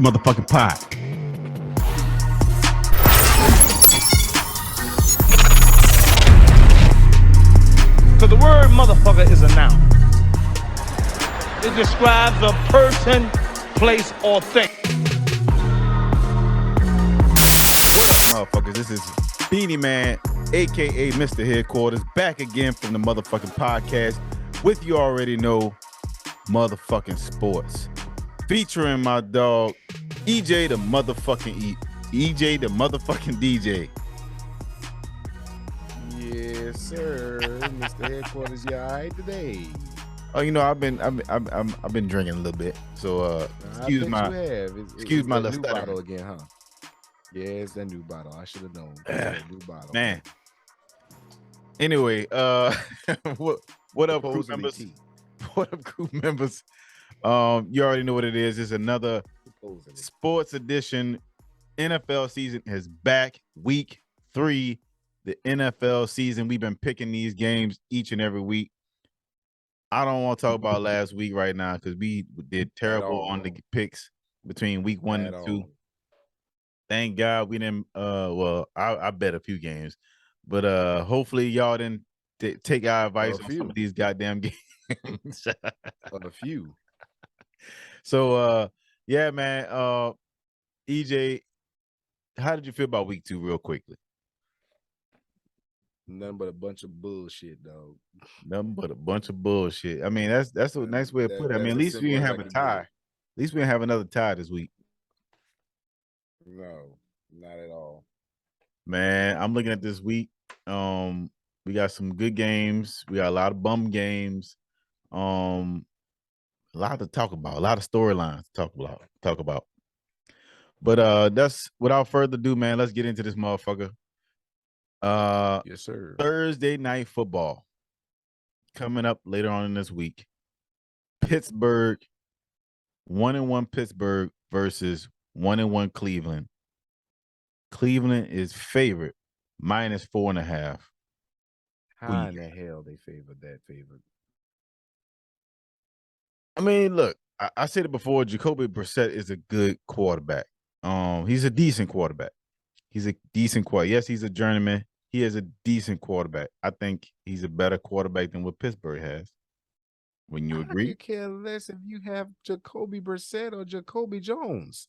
motherfucking pod. Because the word motherfucker is a noun. It describes a person, place, or thing. What up, motherfuckers? This is Beanie Man, a.k.a. Mr. Headquarters, back again from the motherfucking podcast with you already know motherfucking sports. Featuring my dog, EJ the motherfucking EJ the motherfucking DJ. Yes, sir. Mr. Headquarters, you all right today? Oh, you know, I've been drinking a little bit, so excuse my little new bottle again, huh? Yeah, it's that new bottle. I should have known. That new bottle, man. Anyway, what up, crew members? What up, crew members? You already know what it is. It's another sports edition. NFL season is back. Week 3, the NFL season. We've been picking these games each and every week. I don't want to talk about last week right now because we did terrible on the picks between week 1 and 2. Thank God we didn't. Well, I bet a few games, but hopefully y'all didn't take our advice on some of these goddamn games. A few. So yeah, man. EJ, how did you feel about week 2, real quickly? Nothing but a bunch of bullshit, dog. Nothing but a bunch of bullshit. I mean, that's a nice way to put it. I mean, at least we didn't have a tie. At least we didn't have another tie this week. No, not at all. Man, I'm looking at this week. We got some good games. We got a lot of bum games. A lot to talk about. A lot of storylines to talk about. But that's without further ado, man. Let's get into this motherfucker. Yes, sir. Thursday night football coming up later on in this week. Pittsburgh, 1-1 Pittsburgh versus 1-1 Cleveland. Cleveland is favorite, -4.5. How in the hell they favored that favorite? I mean, look, I said it before. Jacoby Brissett is a good quarterback. He's a decent quarterback. He's a decent quarterback. Yes, he's a journeyman. He is a decent quarterback. I think he's a better quarterback than what Pittsburgh has. Wouldn't you agree? You care less if you have Jacoby Brissett or Jacoby Jones.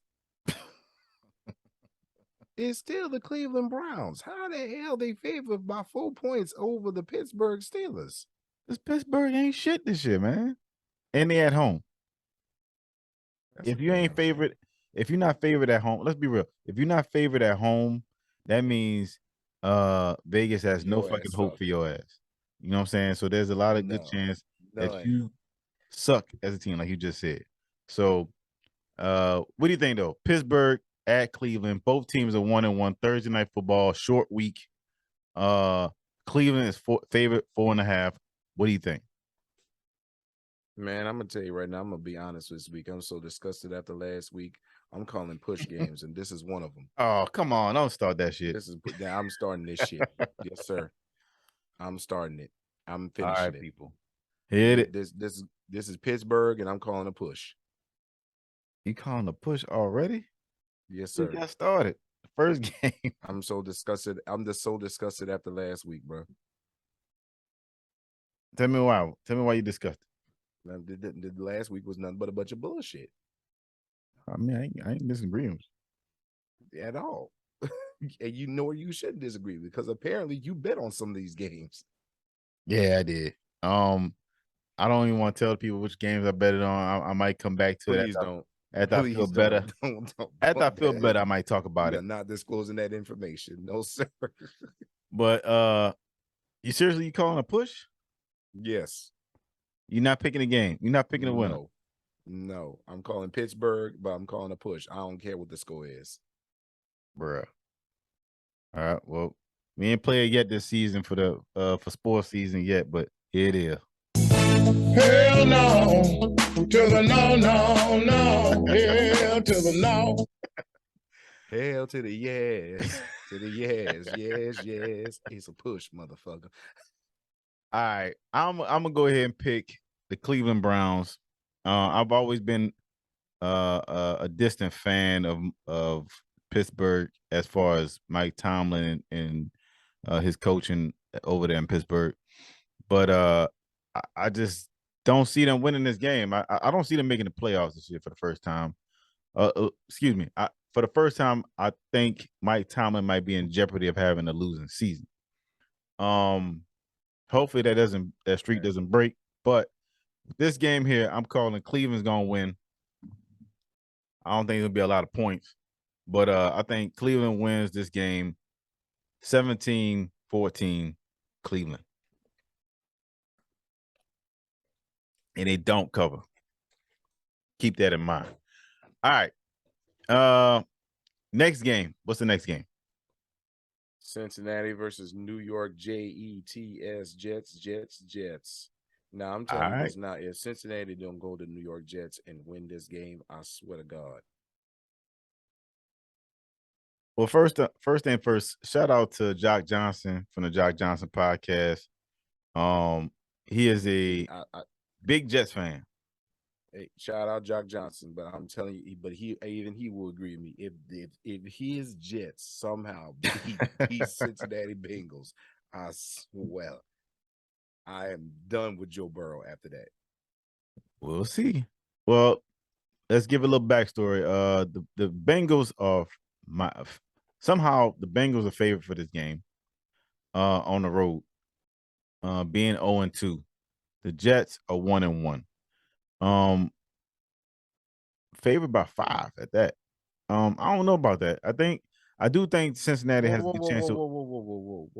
It's still the Cleveland Browns. How the hell they favored by 4 points over the Pittsburgh Steelers? This Pittsburgh ain't shit this year, man. And they at home. If you're not favored at home, let's be real. If you're not favored at home, that means Vegas has no fucking hope for your ass. You know what I'm saying? So there's a lot of good chance that you suck as a team, like you just said. So what do you think though? Pittsburgh at Cleveland. Both teams are 1-1. Thursday night football, short week. Cleveland is favorite 4.5. What do you think? Man, I'm gonna tell you right now. I'm gonna be honest this week. I'm so disgusted after last week. I'm calling push games, and this is one of them. Oh, come on! Don't start that shit. I'm starting this shit. Yes, sir. I'm starting it. I'm finishing All right, it. People, hit it. This is Pittsburgh, and I'm calling a push. You calling a push already? Yes, sir. We got started. The first game. I'm so disgusted. I'm just so disgusted after last week, bro. Tell me why. Tell me why you disgusted. The last week was nothing but a bunch of bullshit. I mean, I ain't disagreeing at all. And you know you shouldn't disagree because apparently you bet on some of these games. Yeah, I did. I don't even want to tell people which games I betted on. I might come back to Please it. Don't. After I feel better. After I feel better, I might talk about it. Not disclosing that information. No, sir. But you seriously calling a push? Yes. You're not picking a game. You're not picking a winner. No. I'm calling Pittsburgh, but I'm calling a push. I don't care what the score is. Bruh. All right. Well, we ain't played yet this season for the for sports season yet, but here it is. Hell no. To the no. Hell to the no. Hell to the yes. To the yes. It's a push, motherfucker. All right, I'm gonna go ahead and pick the Cleveland Browns. I've always been a distant fan of Pittsburgh as far as Mike Tomlin and his coaching over there in Pittsburgh. But I just don't see them winning this game. I don't see them making the playoffs this year for the first time. Excuse me. For the first time, I think Mike Tomlin might be in jeopardy of having a losing season. Hopefully that streak doesn't break. But this game here, I'm calling Cleveland's gonna win. I don't think it'll be a lot of points, but I think Cleveland wins this game 17-14 Cleveland. And they don't cover. Keep that in mind. All right. Next game. What's the next game? Cincinnati versus New York Jets. Jets. Now I'm telling you this now. If Cincinnati don't go to New York Jets and win this game, I swear to God. Well, first thing first, shout out to Jock Johnson from the Jock Johnson podcast. He is a big Jets fan. Hey, shout out Jock Johnson, but I'm telling you, but he will agree with me. If his Jets somehow beat Cincinnati Bengals, I swear I am done with Joe Burrow after that. We'll see. Well, let's give a little backstory. The Bengals are somehow the Bengals are favored for this game. On the road, being 0-2. The Jets are 1-1. Favored by 5 at that. I don't know about that. I do think Cincinnati has a good chance. Whoa.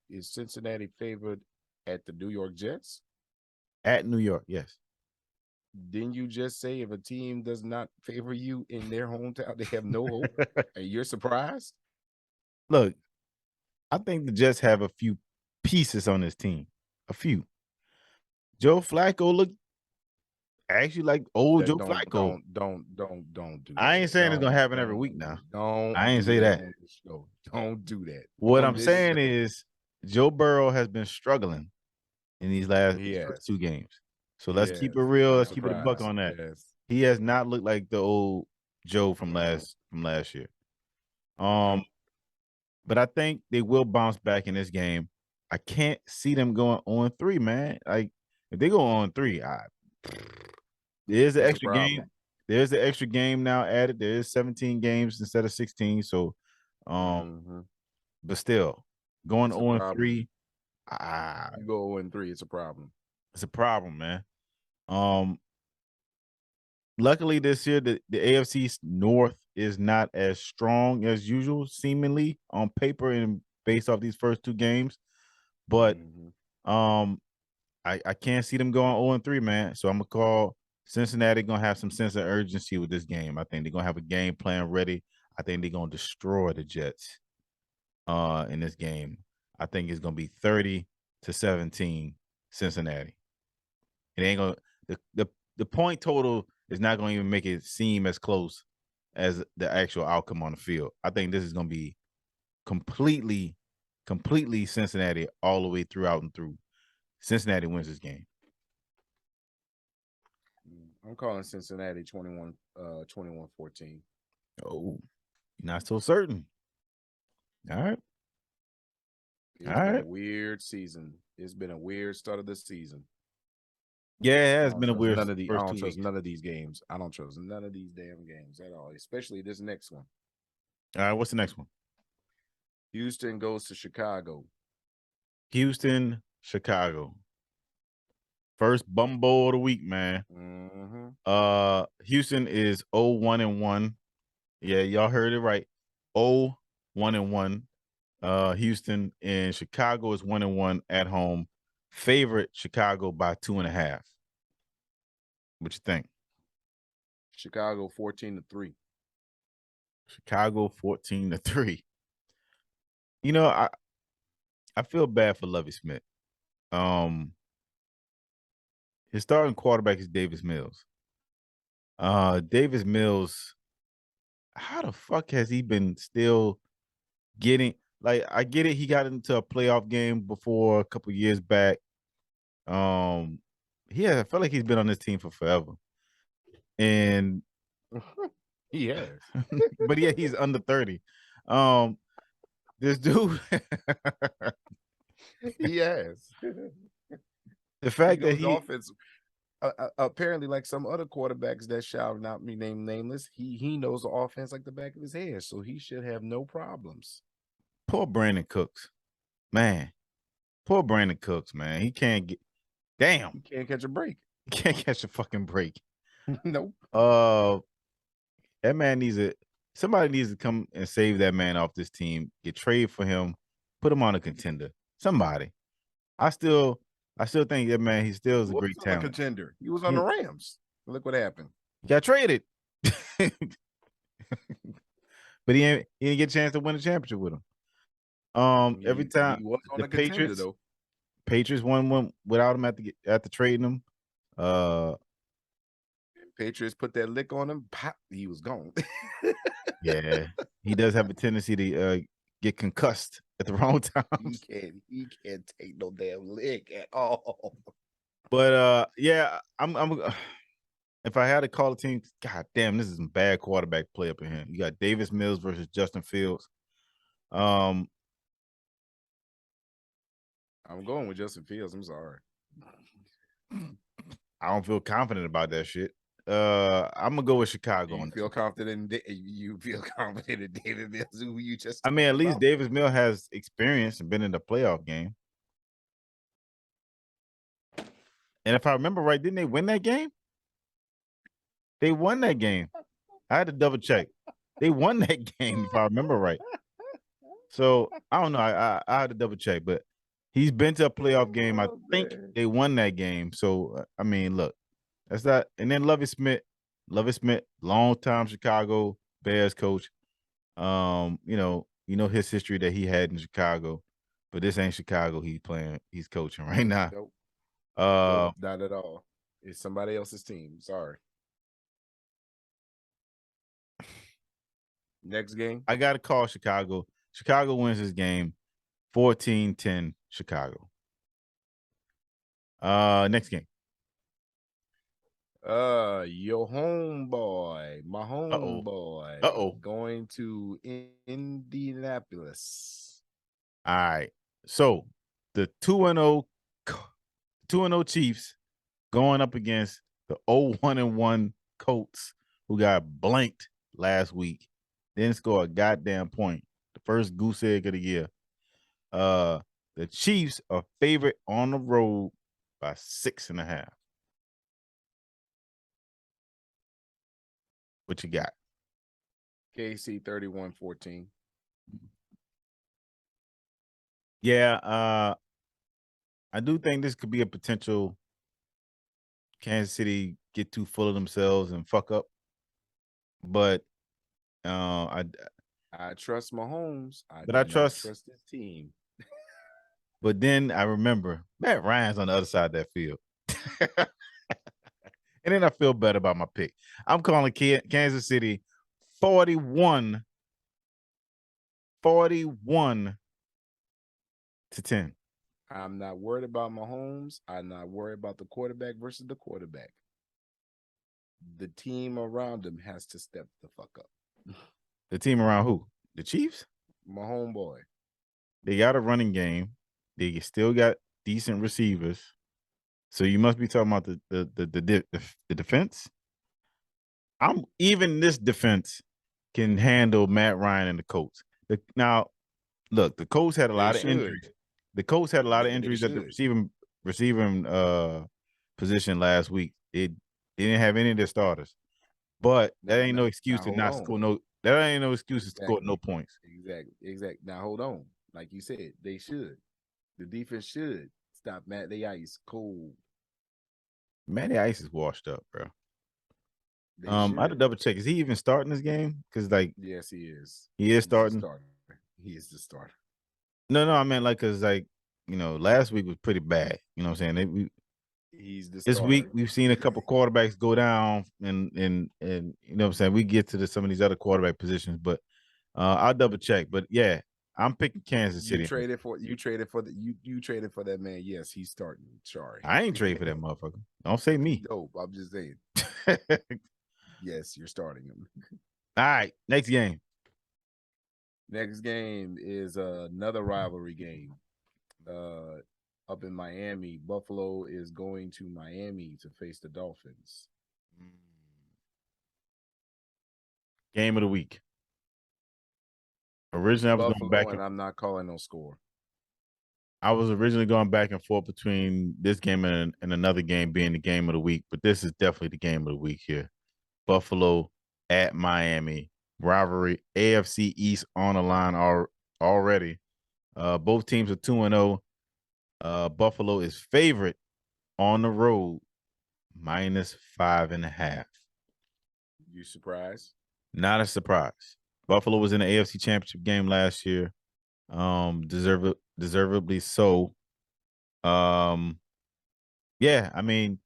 Is Cincinnati favored at the New York Jets? At New York, yes. Didn't you just say if a team does not favor you in their hometown, they have no hope? And you're surprised? Look, I think the Jets have a few pieces on this team. A few. Joe Flacco look actually like old Joe Flacco. Don't do that. I ain't saying it's gonna happen every week now. I ain't say that. Don't do that. What I'm saying is Joe Burrow has been struggling in these last first 2 games. So let's keep it real. Let's keep it a buck on that. Yes. He has not looked like the old Joe from last year. But I think they will bounce back in this game. I can't see them going on 3, man. Like if they go on 3, there's an extra game. There's an extra game now added. There is 17 games instead of 16. So, but still, going on 3, you go 0-3, it's a problem. It's a problem, man. Luckily this year, the AFC North is not as strong as usual, seemingly on paper and based off these first 2 games. But I can't see them going 0-3, man. So I'm gonna call Cincinnati gonna have some sense of urgency with this game. I think they're gonna have a game plan ready. I think they're gonna destroy the Jets in this game. I think it's gonna be 30-17 Cincinnati. It ain't gonna the point total is not gonna even make it seem as close as the actual outcome on the field. I think this is gonna be completely Cincinnati all the way throughout and through. Cincinnati wins this game. I'm calling Cincinnati 21-14. Oh, not so certain. All right. It's been a weird season. It's been a weird start of the season. Yeah, it has been a weird. I don't trust none of these games. I don't trust none of these damn games at all, especially this next one. All right, what's the next one? Houston goes to Chicago. Houston, Chicago. First bumbo of the week, man. Houston is 0-1-1. Yeah, y'all heard it right. 0-1-1. Houston, and Chicago is 1-1 at home. Favorite Chicago by 2.5. What you think? Chicago 14-3. Chicago 14-3. You know, I feel bad for Lovie Smith. His starting quarterback is Davis Mills. Davis Mills, how the fuck has he been still getting? Like, I get it. He got into a playoff game before a couple years back. I feel like he's been on this team for forever. And He has. But yeah, he's under 30. This dude, He has. the fact that he offense. Apparently, like some other quarterbacks that shall not be named nameless, he knows the offense like the back of his hand, so he should have no problems. poor Brandon Cooks, man. Poor Brandon Cooks, man. He can't get. Damn, He can't catch a break. he can't catch a fucking break. Nope. That man somebody needs to come and save that man off this team. Get trade for him, put him on a contender. Somebody. I still think that man, he still is a great talent. Contender. He was on the Rams. Look what happened. He got traded. But he didn't get a chance to win a championship with him. Every time he was on the a contender, Patriots, though. Patriots won without him after trading him. Patriots put that lick on him. Pop, he was gone. Yeah, he does have a tendency to get concussed at the wrong time. He can't take no damn lick at all. But yeah, I'm if I had to call a team, god damn, this is some bad quarterback play up in here. You got Davis Mills versus Justin Fields. I'm going with Justin Fields. I'm sorry. I don't feel confident about that shit. I'm gonna go with Chicago. You feel confident in David Mills, who you just? I mean, at least Davis Mills has experience and been in the playoff game. And if I remember right, didn't they win that game? They won that game. I had to double check. They won that game if I remember right. So I don't know. I had to double check, but he's been to a playoff game. I think they won that game. So I mean, look, that's that. And then Lovie Smith, long-time Chicago Bears coach. You know his history that he had in Chicago, but this ain't Chicago. He's coaching right now. Nope. Nope, not at all. It's somebody else's team. Sorry. Next game. I got to call Chicago. Chicago wins this game 14-10 Chicago. Next game. Your homeboy, my homeboy, going to Indianapolis. All right. So the 2-0 Chiefs going up against the 0-1 Colts, who got blanked last week. Didn't score a goddamn point. The first goose egg of the year. The Chiefs are favorite on the road by 6.5. What you got? KC 31-14. Yeah, I do think this could be a potential Kansas City get too full of themselves and fuck up. But I trust Mahomes. I trust his team. But then I remember Matt Ryan's on the other side of that field. And then I feel better about my pick. I'm calling Kansas City 41-10. I'm not worried about Mahomes. I'm not worried about the quarterback versus the quarterback. The team around him has to step the fuck up. The team around who? The Chiefs? My homeboy. They got a running game. They still got decent receivers. So you must be talking about the defense. Even this defense can handle Matt Ryan and the Colts. Now, look, the Colts had a lot of injuries. The Colts had a lot of injuries at the receiving position last week. They didn't have any of their starters. But that ain't no excuse to not score no. That ain't no excuse to score no points. Exactly. Now hold on. Like you said, they should. The defense should stop Matty Ice cold. Matty Ice is washed up, bro. I had to double check. Is he even starting this game? Because yes, he is. He is starting. He is the starter. No, I meant because last week was pretty bad. You know what I'm saying? He's the this starter. week we've seen a couple quarterbacks go down, and you know what I'm saying. We get to some of these other quarterback positions, but I'll double check. But yeah, I'm picking Kansas City. You traded for that man. Yes, he's starting. Sorry, I ain't trading for that motherfucker. Don't say me. No, I'm just saying. Yes, you're starting him. All right, next game. Next game is another rivalry game. Up in Miami, Buffalo is going to Miami to face the Dolphins. Game of the week. Originally, I was Buffalo, going back and I'm not calling no score. I was originally going back and forth between this game and another game being the game of the week, but this is definitely the game of the week here. Buffalo at Miami. Rivalry, AFC East on the line already. Both teams are 2-0. Buffalo is favorite on the road, -5.5. You surprised? Not a surprise. Buffalo was in the AFC Championship game last year. Deservedly so. Yeah, I mean,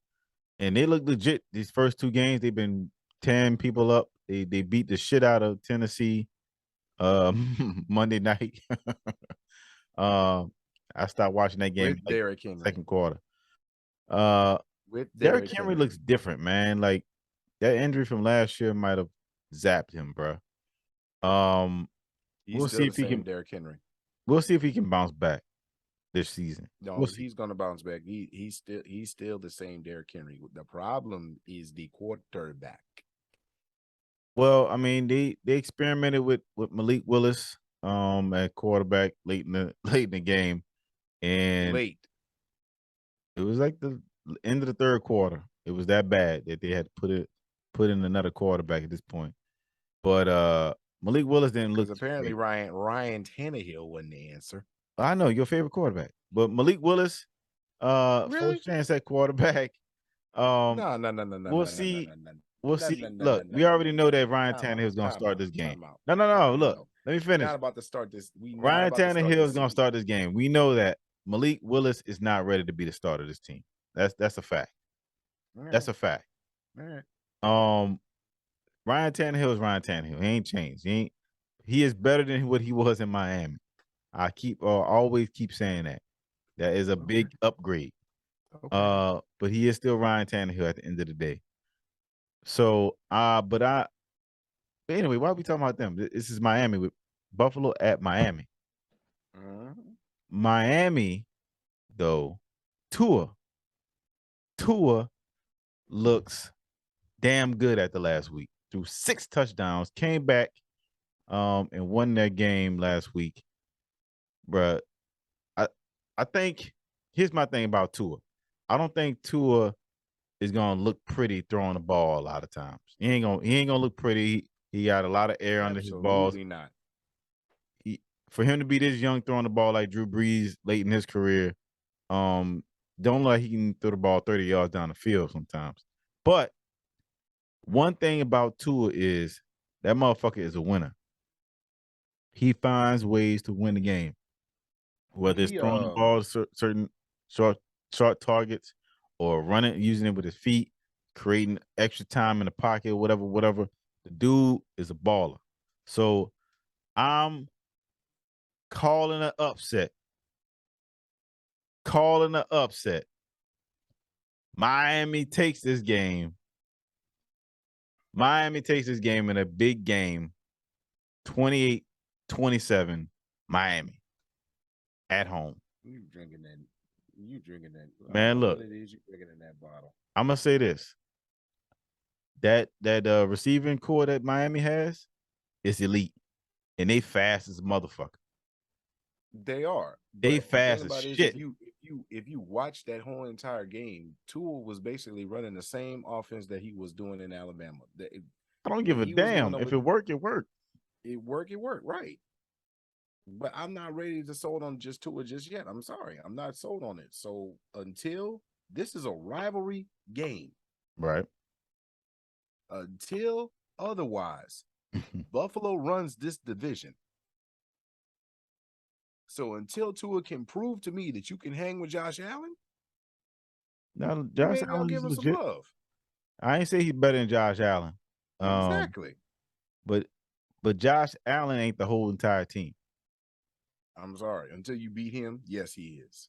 and they look legit. These first two games, they've been tearing people up. They beat the shit out of Tennessee Monday night. I stopped watching that game with Derrick Henry. Second quarter. With Derrick Henry looks different, man. Like that injury from last year might have zapped him, bro. We'll see if he can. Derrick Henry. We'll see if he can bounce back this season. No, he's gonna bounce back. He's still the same Derrick Henry. The problem is the quarterback. Well, I mean, they experimented with Malik Willis at quarterback late in the game, and it was like the end of the third quarter. It was that bad that they had to put in another quarterback at this point. But Malik Willis didn't look. Apparently, Ryan Tannehill wasn't the answer. I know your favorite quarterback, but Malik Willis, really? first chance at quarterback. No. We'll see. We'll see. Look, we already know that Ryan Tannehill is going to start this game. No. Look, let me finish. Not about to start this. Ryan Tannehill is going to start this game. We know that Malik Willis is not ready to be the starter of this team. That's a fact. Right. That's a fact. All right. Ryan Tannehill is Ryan Tannehill. He ain't changed. He is better than what he was in Miami. I always keep saying that. That is a big upgrade. Okay. But he is still Ryan Tannehill at the end of the day. So, but anyway, why are we talking about them? This is Miami with Buffalo at Miami. Miami, though, Tua looks damn good at the last week. Threw 6 touchdowns, came back, and won their game last week. Bruh, I think here's my thing about Tua. I don't think Tua is gonna look pretty throwing the ball a lot of times. He ain't gonna look pretty. He got a lot of air under his balls. Absolutely not. For him to be this young throwing the ball like Drew Brees late in his career, don't look like he can throw the ball 30 yards down the field sometimes. But one thing about Tua is that motherfucker is a winner. He finds ways to win the game. Whether it's throwing the ball to certain short targets or running, using it with his feet, creating extra time in the pocket, whatever. The dude is a baller. So I'm calling an upset. Miami takes this game. In a big game. 28-27, Miami. At home. You drinking that. Man, look. What it is you drinking in that bottle? I'm gonna say this. That receiving core that Miami has is elite. And they fast as a motherfucker. They are. They fast as shit. If you watch that whole entire game, Tua was basically running the same offense that he was doing in Alabama. I don't give a damn. If it worked, it worked. It worked, right. But I'm not ready to sold on just Tua just yet. I'm sorry. I'm not sold on it. So until this is a rivalry game. Right. Until otherwise, Buffalo runs this division. So until Tua can prove to me that you can hang with Josh Allen, now Josh Allen give him legit. some love. I ain't say he's better than Josh Allen. Exactly. But Josh Allen ain't the whole entire team. I'm sorry. Until you beat him, yes, he is.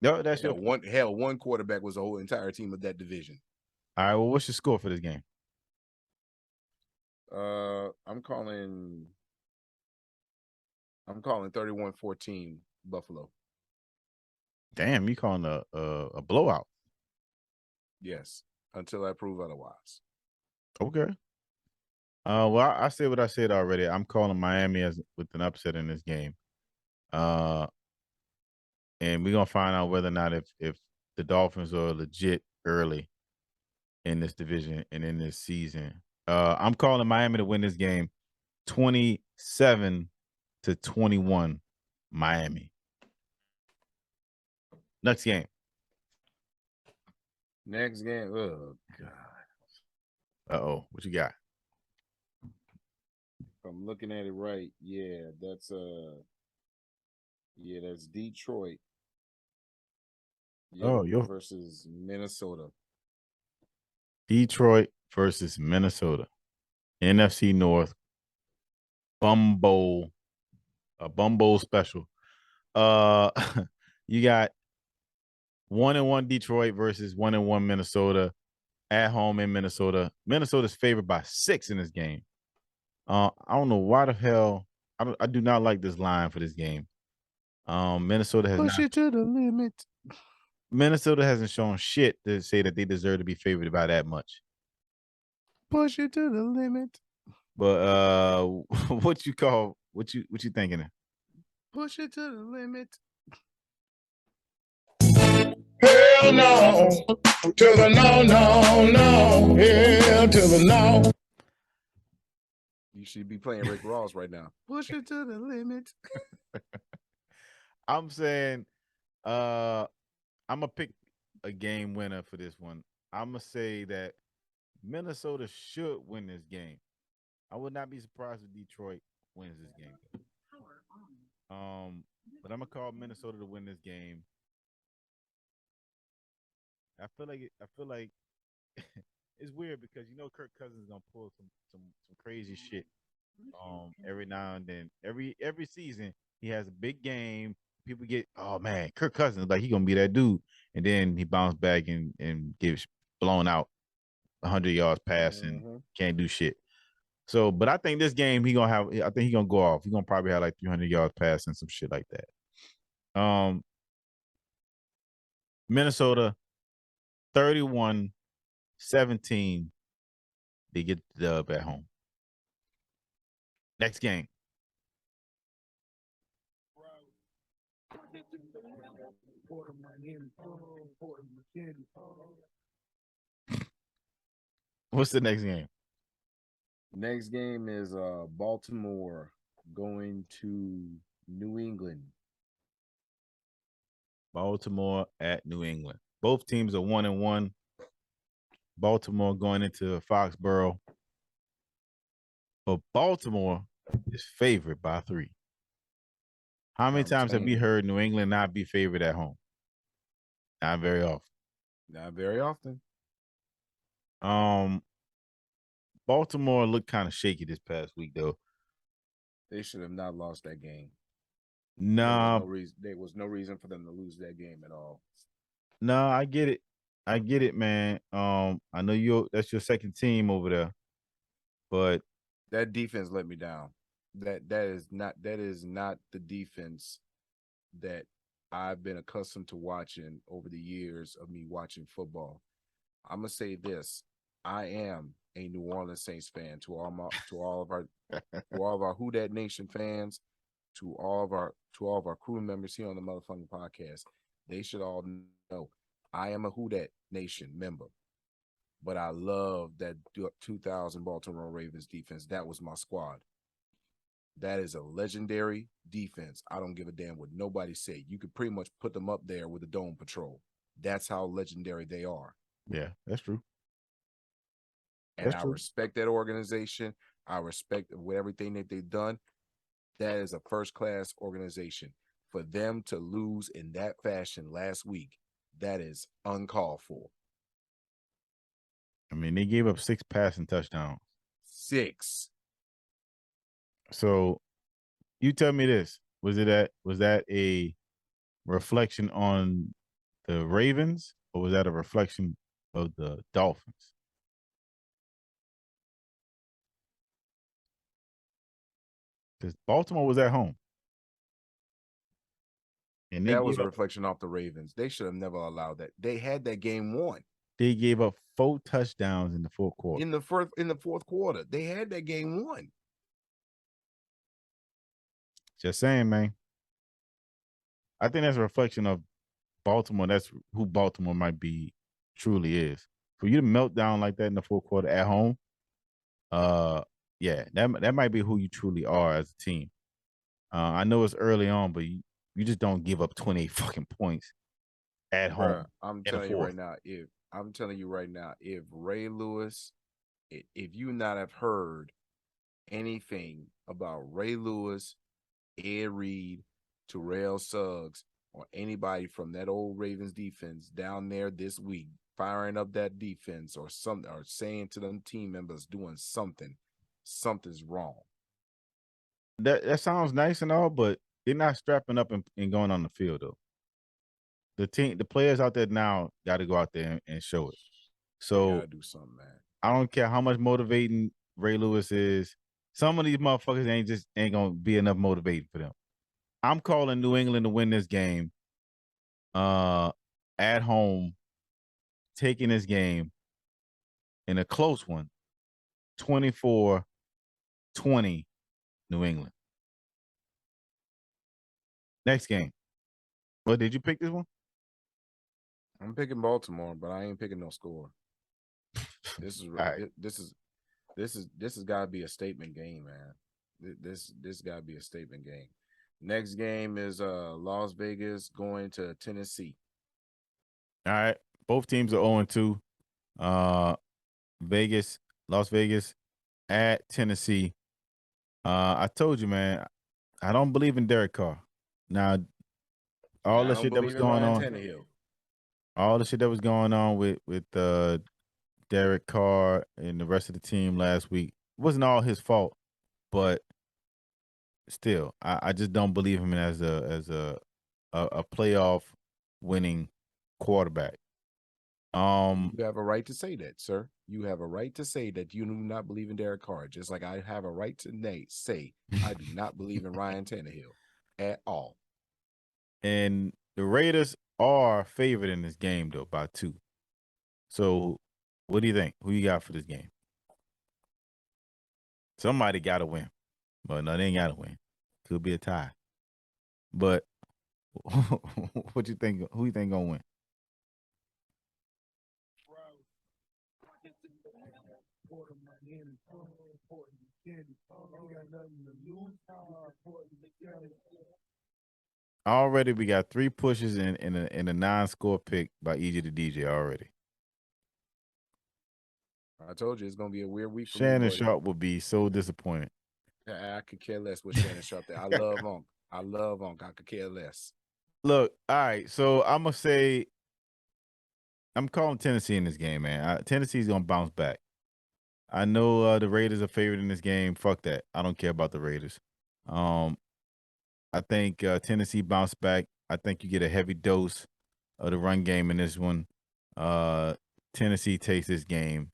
No, that's one quarterback was the whole entire team of that division. All right. Well, what's your score for this game? I'm calling 31-14 Buffalo. Damn, you calling a blowout? Yes, until I prove otherwise. Okay. Well, I said what I said already. I'm calling Miami as with an upset in this game. And we're gonna find out whether or not if the Dolphins are legit early in this division and in this season. I'm calling Miami to win this game 27-21 Miami. Next game. Oh God. What you got? If I'm looking at it right, that's Detroit. Versus Minnesota. Detroit versus Minnesota. NFC North. Bumbo. A Bumbo special. You got 1-1 Detroit versus 1-1 Minnesota at home in Minnesota. Minnesota's favored by 6 in this game. I don't know why the hell I do not like this line for this game. Minnesota has push it to the limit. Minnesota hasn't shown shit to say that they deserve to be favored by that much. Push it to the limit. But what you thinking? Push it to the limit. Hell no. To the no. Hell to the no. You should be playing Rick Ross right now. Push it to the limit. I'm saying I'm gonna pick a game winner for this one. I'm gonna say that Minnesota should win this game. I would not be surprised if Detroit wins this game. But I'm gonna call Minnesota to win this game. I feel like it's weird because Kirk Cousins is gonna pull some crazy shit. Every now and then, every season he has a big game. People get, oh man, Kirk Cousins, like he gonna be that dude, and then he bounced back and gets blown out 100 yards passing, can't do shit. So, but I think this game I think he gonna go off. He gonna probably have like 300 yards passing, some shit like that. Minnesota 31-17. They get the dub at home. Next game. What's the next game? Next game is Baltimore going to New England. Baltimore at New England. Both teams are 1-1. Baltimore going into Foxborough. But Baltimore is favored by 3. How many times have we heard New England not be favored at home? Not very often. Not very often. Baltimore looked kind of shaky this past week, though. They should have not lost that game. Nah. There was no reason for them to lose that game at all. No, I get it, man. I know that's your second team over there, but that defense let me down. That is not the defense that I've been accustomed to watching over the years of me watching football. I'm gonna say this: I am a New Orleans Saints fan. To all of our Who Dat Nation fans, to all of our crew members here on the motherfucking podcast, they should all know I am a Who Dat Nation member. But I love that 2000 Baltimore Ravens defense. That was my squad. That is a legendary defense. I don't give a damn what nobody say. You could pretty much put them up there with the Dome Patrol. That's how legendary they are. Yeah, that's true. And I respect that organization. I respect everything that they've done. That is a first-class organization. For them to lose in that fashion last week, that is uncalled for. I mean, they gave up 6 passing touchdowns. 6. So, you tell me this: was that a reflection on the Ravens, or was that a reflection of the Dolphins? because Baltimore was at home. And that was a reflection off the Ravens. They should have never allowed that. They had that game won. They gave up 4 touchdowns in the fourth quarter. In the fourth quarter, they had that game won. Just saying, man. I think that's a reflection of Baltimore. That's who Baltimore might be, truly is. For you to melt down like that in the fourth quarter at home, yeah, that might be who you truly are as a team. I know it's early on, but you just don't give up 28 fucking points at home. I'm telling you right now, if Ray Lewis, if you not have heard anything about Ray Lewis, Ed Reed, Terrell Suggs, or anybody from that old Ravens defense down there this week, firing up that defense or something, or saying to them team members doing something's wrong. That sounds nice and all, but they're not strapping up and going on the field though. The players out there now got to go out there and show it. So gotta do something, man. I don't care how much motivating Ray Lewis is. Some of these motherfuckers ain't gonna be enough motivating for them. I'm calling New England to win this game. At home, taking this game in a close one, 24-20, New England. Next game. What did you pick this one? I'm picking Baltimore, but I ain't picking no score. This is right. This has got to be a statement game, man. This got to be a statement game. Next game is Las Vegas going to Tennessee. All right. Both teams are 0-2. Las Vegas at Tennessee. I told you, man, I don't believe in Derek Carr. Now, all the shit that was going on. All the shit that was going on with Derek Carr and the rest of the team last week wasn't all his fault, but still, I just don't believe him as a playoff winning quarterback. You have a right to say that, sir. You have a right to say that you do not believe in Derek Carr, just like I have a right to say I do not believe in Ryan Tannehill at all. And the Raiders are favored in this game, though, by 2. So, what do you think? Who you got for this game? Somebody got to win. But no, they ain't got to win. Could be a tie. But what you think? Who you think gonna win? Already, we got 3 pushes in a non-score pick by EJ the DJ already. I told you it's gonna be a weird week for Shannon Sharp will be so disappointed. I could care less with Shannon Sharp. I love Unc. I could care less. Look, all right. So I'm gonna say I'm calling Tennessee in this game, man. Tennessee's gonna bounce back. I know the Raiders are favored in this game. Fuck that. I don't care about the Raiders. I think Tennessee bounced back. I think you get a heavy dose of the run game in this one. Tennessee takes this game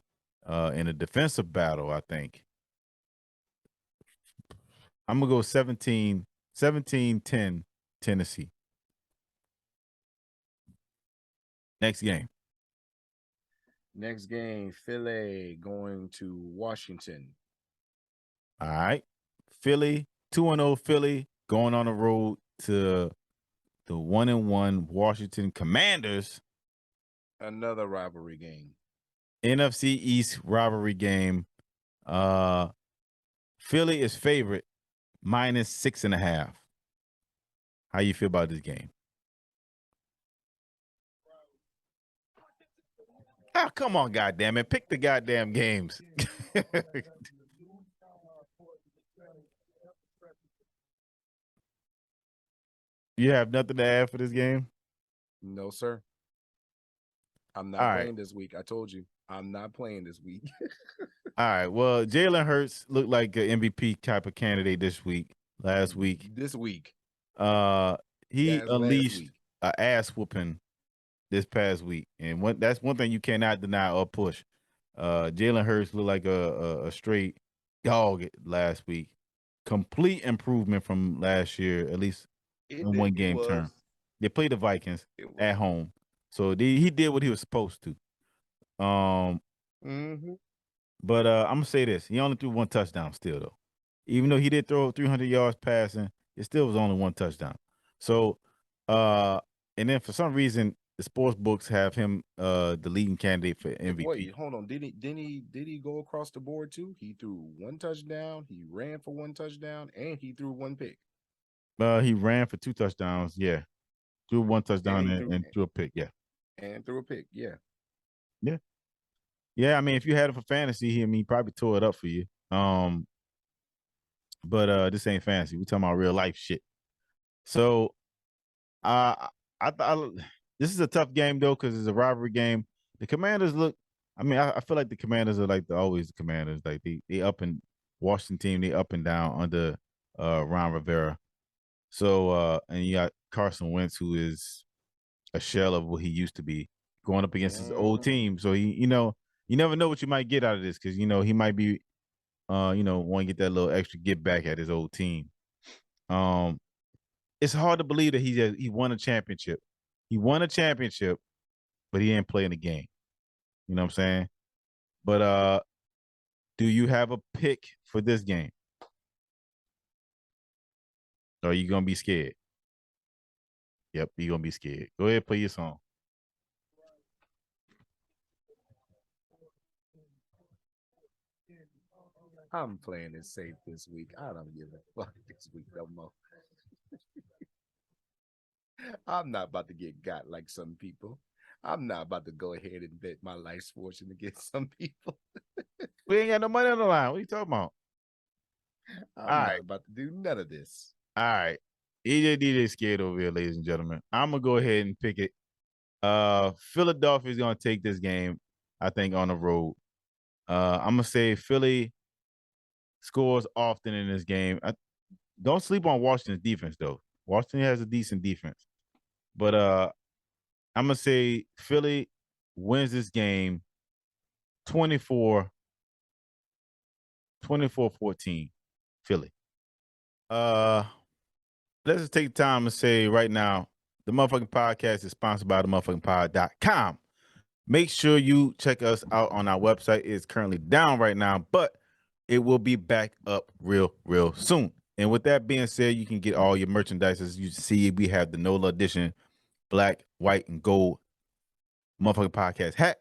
in a defensive battle, I think. I'm going to go 17-10 Tennessee. Next game, Philly going to Washington. All right. Philly, 2-0 Philly, going on the road to the 1-1 Washington Commanders. Another rivalry game. NFC East rivalry game. Philly is favorite, -6.5. How you feel about this game? Oh, come on, goddamn it. Pick the goddamn games. You have nothing to add for this game? No, sir. I'm not playing this week. I told you. I'm not playing this week. All right. Well, Jalen Hurst looked like an MVP type of candidate this week. Last week. This week. He unleashed an ass whooping this past week. And that's one thing you cannot deny or push. Jalen Hurst looked like a straight dog last week. complete improvement from last year, at least in one game term. They played the Vikings at home, so he did what he was supposed to. But I'm gonna say this: he only threw one touchdown still, though. Even though he did throw 300 yards passing, it still was only one touchdown. So, and then for some reason, the sports books have him the leading candidate for MVP. Wait, hold on. Did he go across the board too? He threw one touchdown, he ran for one touchdown, and he threw one pick. He ran for 2 touchdowns. Yeah, threw one touchdown and threw a pick. Yeah, and threw a pick. Yeah. I mean, if you had it for fantasy, he probably tore it up for you. But this ain't fantasy. We talking about real life shit. So, I this is a tough game though because it's a rivalry game. The Commanders look. I mean, I feel like the Commanders are like always the Commanders. Like they up and Washington team. They up and down under Ron Rivera. So and you got Carson Wentz, who is a shell of what he used to be, going up against his old team. So you never know what you might get out of this because he might be want to get that little extra get back at his old team. It's hard to believe that he won a championship. He won a championship, but he didn't play in the game. You know what I'm saying? But do you have a pick for this game? Or are you gonna be scared? Yep, you're gonna be scared. Go ahead, play your song. I'm playing it safe this week. I don't give a fuck this week no more. I'm not about to get got like some people. I'm not about to go ahead and bet my life's fortune against some people. We ain't got no money on the line. What are you talking about? I'm not about to do none of this. All right. DJ scared over here, ladies and gentlemen. I'm gonna go ahead and pick it. Philadelphia's gonna take this game, I think, on the road. I'm gonna say Philly scores often in this game. Don't sleep on Washington's defense, though. Washington has a decent defense. But I'm gonna say Philly wins this game 24-14. Philly. Let's just take time to say right now, the motherfucking podcast is sponsored by the motherfuckingpod.com. Make sure you check us out on our website. It's currently down right now, but it will be back up real soon. And with that being said, you can get all your merchandise. As you see, we have the NOLA edition black, white, and gold motherfucking podcast hat.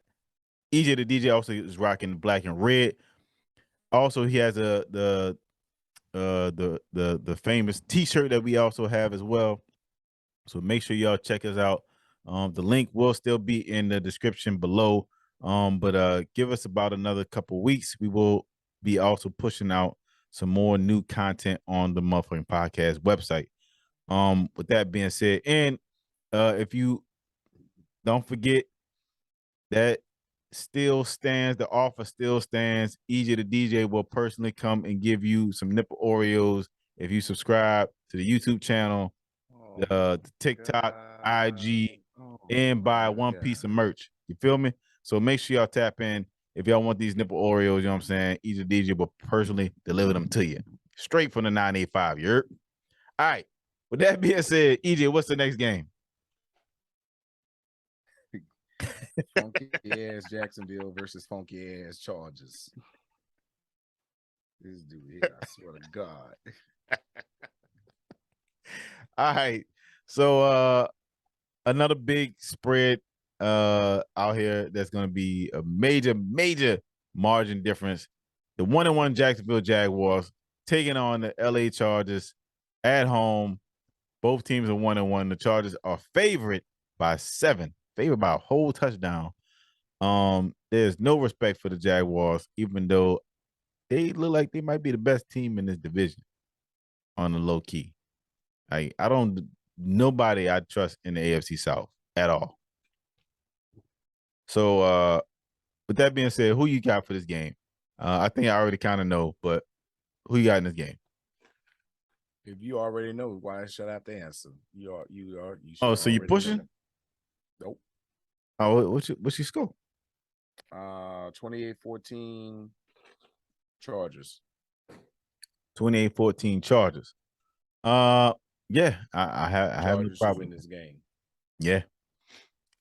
EJ the DJ also is rocking black and red. Also, he has the famous t-shirt that we also have as well. So make sure y'all check us out. The link will still be in the description below. But give us about another couple weeks. We will be also pushing out some more new content on the motherfucking podcast website. With that being said, and if you don't forget that still stands, the offer still stands. EJ the DJ will personally come and give you some nipple Oreos if you subscribe to the YouTube channel, the TikTok, IG, and buy one piece of merch. You feel me? So make sure y'all tap in. If y'all want these nipple Oreos, you know what I'm saying? EJ the DJ will personally deliver them to you. Straight from the 985. You heard? All right. With that being said, EJ, what's the next game? Funky ass Jacksonville versus funky ass Chargers. This dude here, I swear to God. All right. So another big spread out here that's gonna be a major margin difference. The 1-1 Jacksonville Jaguars taking on the LA Chargers at home. Both teams are 1-1. The Chargers are favored by 7. Favored by a whole touchdown. There's no respect for the Jaguars, even though they look like they might be the best team in this division on the low key. Nobody I trust in the AFC South at all. So with that being said, who you got for this game? I think I already kind of know, but who you got in this game? If you already know, why should I have to answer? You so you pushing? Know. Nope. Oh, what's your score? 28-14 Chargers. 28-14 Chargers. Yeah, I have no Chargers should problem win this game. Yeah,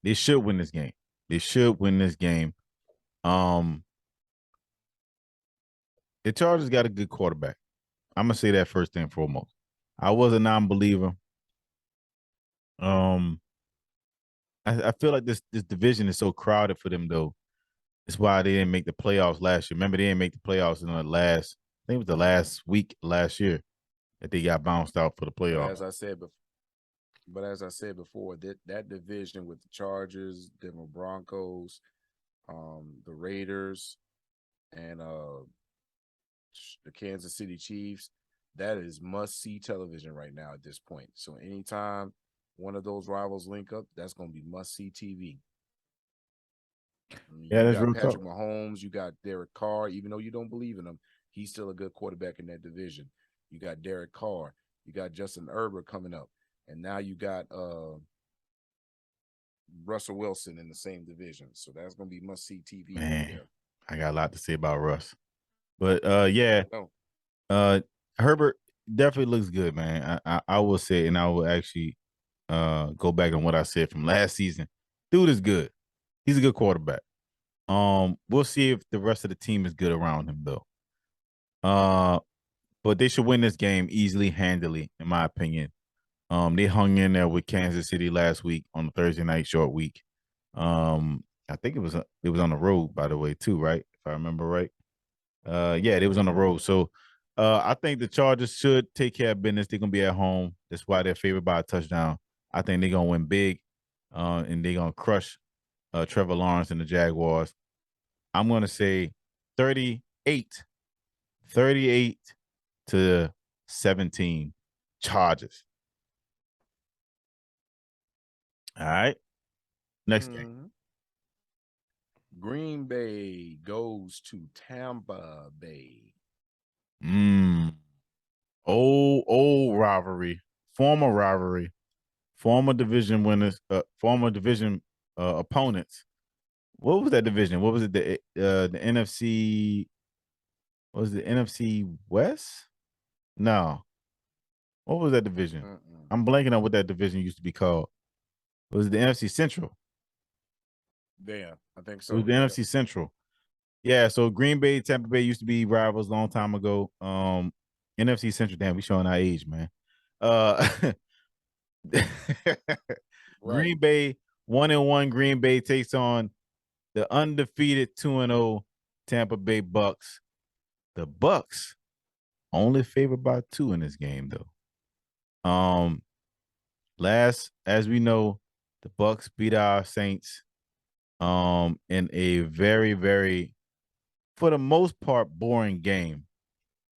they should win this game. They should win this game. The Chargers got a good quarterback. I'm gonna say that first and foremost. I was a non-believer. I feel like this division is so crowded for them though. That's why they didn't make the playoffs last year. Remember, they didn't make the playoffs in the last. I think it was the last week last year that they got bounced out for the But playoffs. as I said before, that division with the Chargers, Denver Broncos, the Raiders, and the Kansas City Chiefs, that is must-see television right now at this point. So anytime one of those rivals link up, that's going to be must-see TV. Yeah, that's you real got Patrick talk. Mahomes, you got Derek Carr. Even though you don't believe in him, he's still a good quarterback in that division. You got Derek Carr, you got Justin Herbert coming up, and now you got Russell Wilson in the same division. So that's going to be must-see TV right there. I got a lot to say about Russ, but yeah, No. Herbert definitely looks good, man. I will say, and I will actually go back on what I said from last season. Dude is good. He's a good quarterback. We'll see if the rest of the team is good around him though. But they should win this game easily, handily, in my opinion. They hung in there with Kansas City last week on the Thursday night short week. I think it was on the road, by the way, too, right? If I remember right. Yeah, they was on the road. So I think the Chargers should take care of business. They're gonna be at home. That's why they're favored by a touchdown. I think they're gonna win big, and they're gonna crush Trevor Lawrence and the Jaguars. I'm gonna say 38 to 17 Chargers. All right. Next game. Green Bay goes to Tampa Bay. Old rivalry. Former rivalry. Former division winners, former division opponents. What was that division? What was it? The NFC. What was the NFC West? No. What was that division? I'm blanking on what that division used to be called. Was it the NFC Central? Yeah, I think so. It was the NFC Central. Yeah, so Green Bay, Tampa Bay used to be rivals a long time ago. NFC Central, damn, we showing our age, man. Green Bay, 1-1. Green Bay takes on the undefeated 2-0 Tampa Bay Bucks. The Bucks only favored by 2 in this game, though. As we know, the Bucks beat our Saints in a very, very, for the most part, boring game.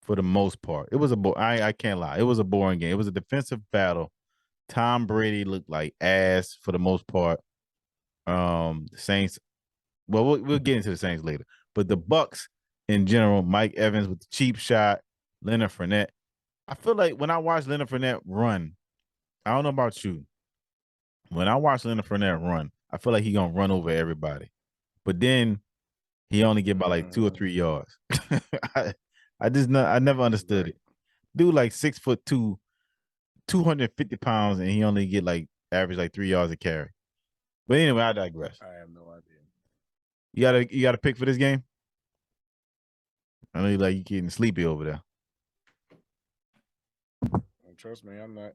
For the most part, it was I can't lie, it was a boring game. It was a defensive battle. Tom Brady looked like ass for the most part. The Saints, well, we'll get into the Saints later, but the Bucks in general, Mike Evans with the cheap shot, Leonard Fournette. I feel like when I watch Leonard Fournette run, I don't know about you. When I watch Leonard Fournette run, I feel like he's gonna run over everybody. But then he only get by like 2 or 3 yards. I never understood it. Dude, like 6'2", 250 pounds, and he only get like average like 3 yards a carry. But anyway, I digress. I have no idea. You got a pick for this game? I know you getting sleepy over there. Trust me, I'm not.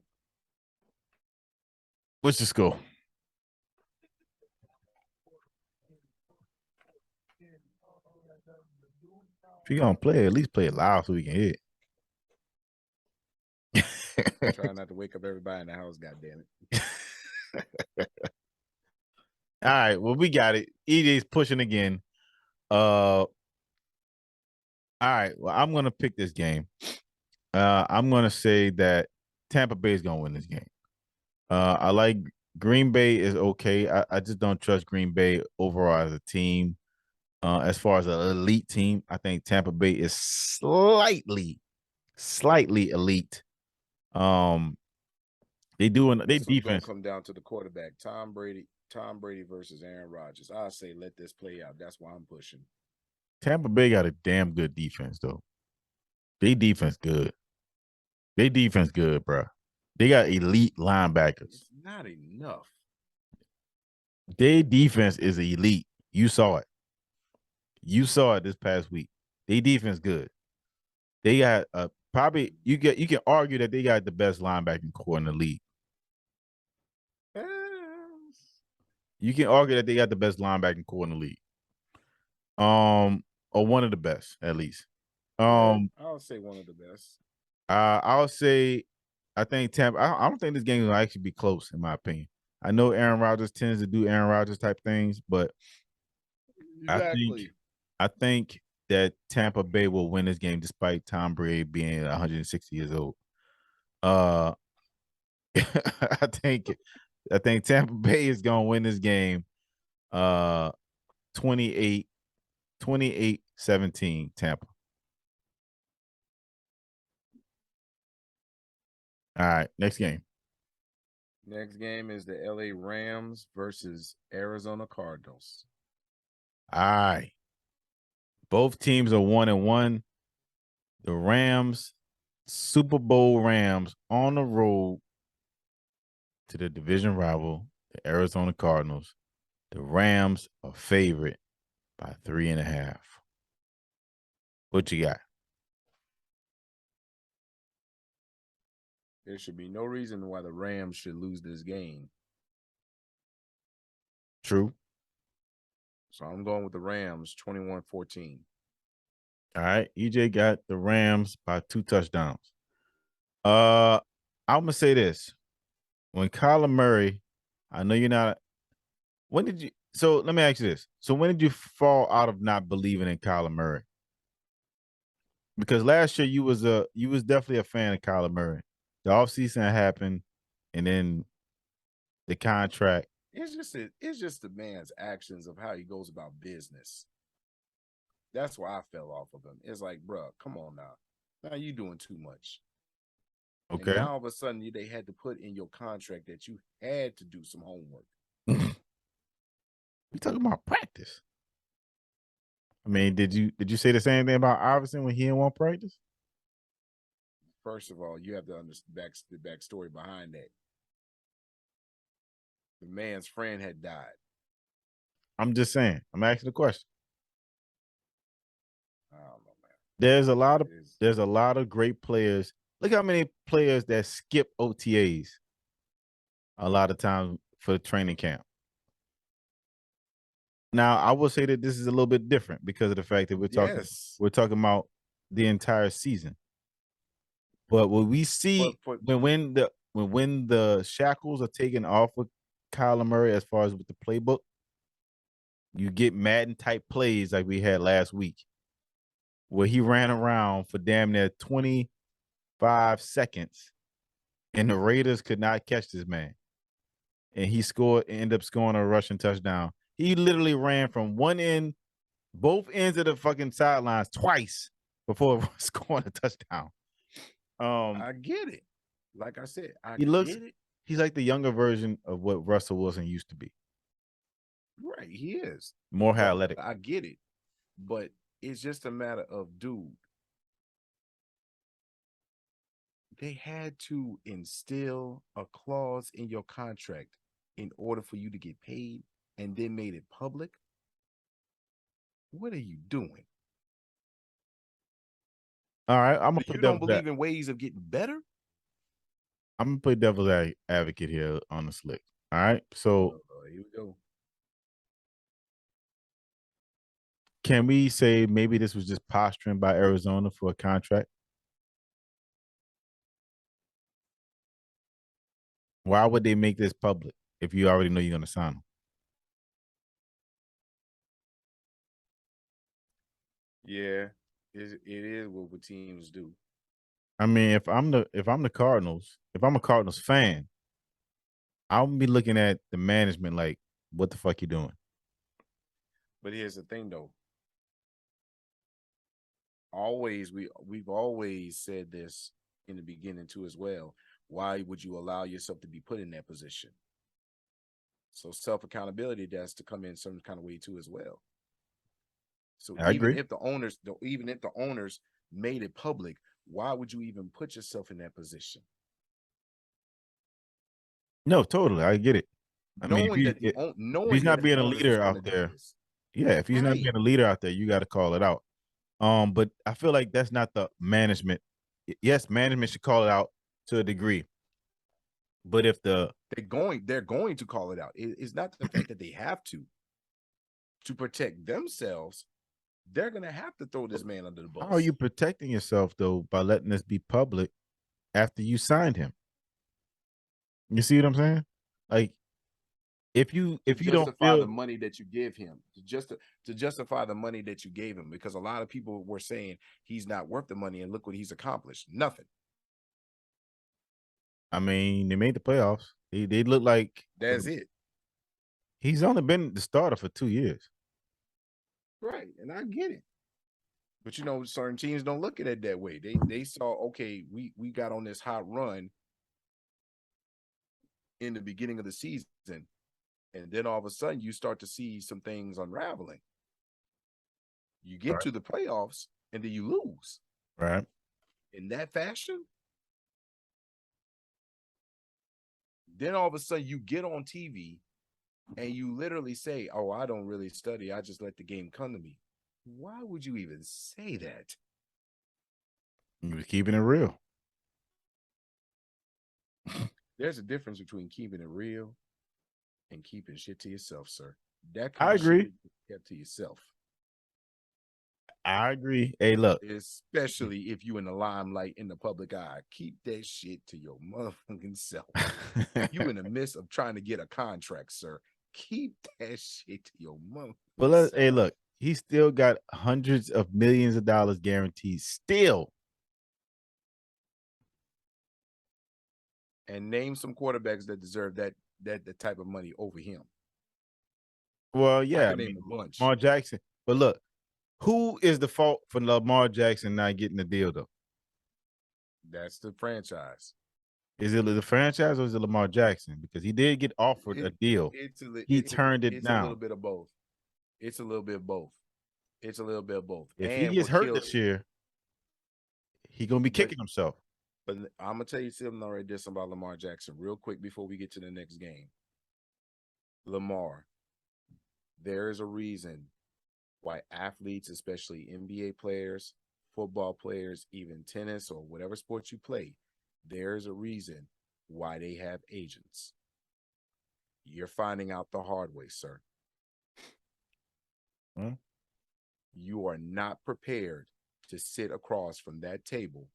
What's the score? If you're gonna play, at least play it loud so we can hear it. Try not to wake up everybody in the house, goddammit. All right, well, we got it. EJ's pushing again. All right, well, I'm gonna pick this game. I'm gonna say that Tampa Bay is gonna win this game. I like Green Bay is okay. I just don't trust Green Bay overall as a team. As far as an elite team, I think Tampa Bay is slightly elite. They defense come down to the quarterback. Tom Brady versus Aaron Rodgers. I say let this play out. That's why I'm pushing. Tampa Bay got a damn good defense though. They defense good. They defense good, bro. They got elite linebackers. It's not enough. Their defense is elite. You saw it. You saw it this past week. They defense good. They got probably you can argue that they got the best linebacking core in the league. You can argue that they got the best linebacking core in the league. Or one of the best, at least. I'll say one of the best. I'll say I think Tampa. I don't think this game will actually be close, in my opinion. I know Aaron Rodgers tends to do Aaron Rodgers type things, but exactly. I think that Tampa Bay will win this game despite Tom Brady being 160 years old. I think Tampa Bay is gonna win this game 28-17 Tampa. All right, next game. Next game is the LA Rams versus Arizona Cardinals. All right. Both teams are 1-1. The Rams, Super Bowl Rams on the road to the division rival, the Arizona Cardinals. The Rams are favored by 3.5. What you got? There should be no reason why the Rams should lose this game. True. So I'm going with the Rams 21-14. All right. EJ got the Rams by 2 touchdowns. I'm gonna say this. When Kyler Murray, I know you're not. When did you? So let me ask you this. So when did you fall out of not believing in Kyler Murray? Because last year you was definitely a fan of Kyler Murray. The offseason happened, and then the contract. It's just the man's actions of how he goes about business. That's why I fell off of him. It's like, bro, come on now. Now you doing too much. Okay. And now all of a sudden they had to put in your contract that you had to do some homework. We talking about practice. I mean, did you say the same thing about Iverson when he didn't want practice? First of all, you have to understand the backstory behind that. The man's friend had died. I'm just saying. I'm asking the question. I don't know, man. There's a lot of great players. Look how many players that skip OTAs a lot of times for the training camp. Now, I will say that this is a little bit different because of the fact that we're talking about the entire season. But what we see when the shackles are taken off of Kyler Murray as far as with the playbook, you get Madden type plays like we had last week, where he ran around for damn near 25 seconds, and the Raiders could not catch this man. And he ended up scoring a rushing touchdown. He literally ran from both ends of the fucking sidelines twice before scoring a touchdown. I get it. Like I said, get it. He's like the younger version of what Russell Wilson used to be. Right, he is. More athletic. I get it. But it's just a matter of, dude, they had to instill a clause in your contract in order for you to get paid and then made it public. What are you doing? All right, I'm gonna. You don't believe in ways of getting better? I'm gonna play devil's advocate here on the slick. All right, so here we go. Can we say maybe this was just posturing by Arizona for a contract? Why would they make this public if you already know you're going to sign them? Yeah, it is what teams do. I mean, if I'm the Cardinals, if I'm a Cardinals fan, I'll be looking at the management like, what the fuck you doing? But here's the thing, though. We've always said this in the beginning too as well. Why would you allow yourself to be put in that position? So self-accountability has to come in some kind of way too as well. So I agree. If the owners made it public, why would you even put yourself in that position? No, totally. I get it. I mean, Knowing that if he's not being a leader out there, if he's not being a leader out there, you got to call it out. But I feel like that's not the management. Yes, management should call it out to a degree. But if they're going to call it out. It's not the fact that they have to protect themselves. They're gonna have to throw this man under the bus. How are you protecting yourself though by letting this be public after you signed him? You see what I'm saying? Like, if you don't feel the money that you give him, to justify the money that you gave him, because a lot of people were saying he's not worth the money, and look what he's accomplished. Nothing. I mean, they made the playoffs. They look like that's it. He's only been the starter for 2 years. Right, and I get it. But you know, certain teams don't look at it that way. They saw, okay, we got on this hot run in the beginning of the season, and then all of a sudden you start to see some things unraveling. You get to the playoffs and then you lose. Right. In that fashion. Then all of a sudden you get on TV and you literally say, oh, I don't really study. I just let the game come to me. Why would you even say that? You was keeping it real. There's a difference between keeping it real and keeping shit to yourself, sir. That I agree. Shit kept to yourself. I agree. Hey, look. Especially if you in the limelight in the public eye. Keep that shit to your motherfucking self. You in the midst of trying to get a contract, sir. Keep that shit to your motherfucking self. Hey, look. He still got hundreds of millions of dollars guaranteed. Still. And name some quarterbacks that deserve that type of money over him. Well, yeah, I mean, Lamar Jackson. But look, who is the fault for Lamar Jackson not getting the deal, though? That's the franchise. Is it the franchise or is it Lamar Jackson? Because he did get offered a deal. He turned it down. It's a little bit of both. It's a little bit of both. It's a little bit of both. If he gets hurt this year, he's going to be kicking himself. But I'm going to tell you something already this about Lamar Jackson real quick before we get to the next game. Lamar, there is a reason why athletes, especially NBA players, football players, even tennis or whatever sport you play, there's a reason why they have agents. You're finding out the hard way, sir. You are not prepared to sit across from that table.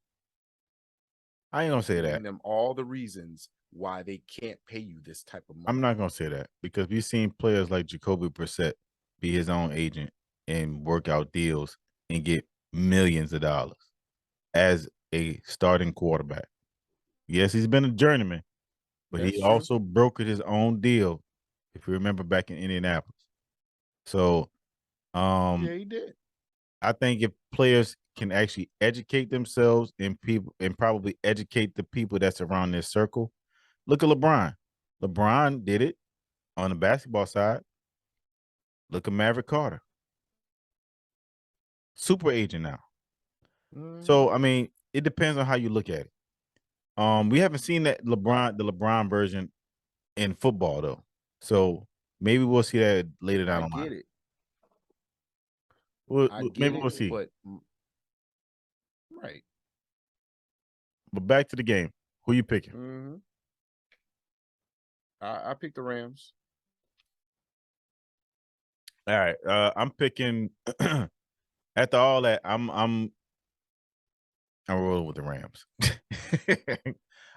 I ain't gonna say that. Them all the reasons why they can't pay you this type of money. I'm not gonna say that because we've seen players like Jacoby Brissett be his own agent and work out deals and get millions of dollars as a starting quarterback. Yes, he's been a journeyman, but he also brokered his own deal, if you remember, back in Indianapolis. So, yeah, he did. I think if players can actually educate themselves and probably educate the people that's around their circle. Look at LeBron. LeBron did it on the basketball side. Look at Maverick Carter. Super agent now. So, I mean, it depends on how you look at it. We haven't seen the LeBron version in football though. So maybe we'll see that later down the line. Maybe we'll see. Right. But back to the game. Who you picking? I picked the Rams. All right. I'm picking after all that, I'm rolling with the Rams.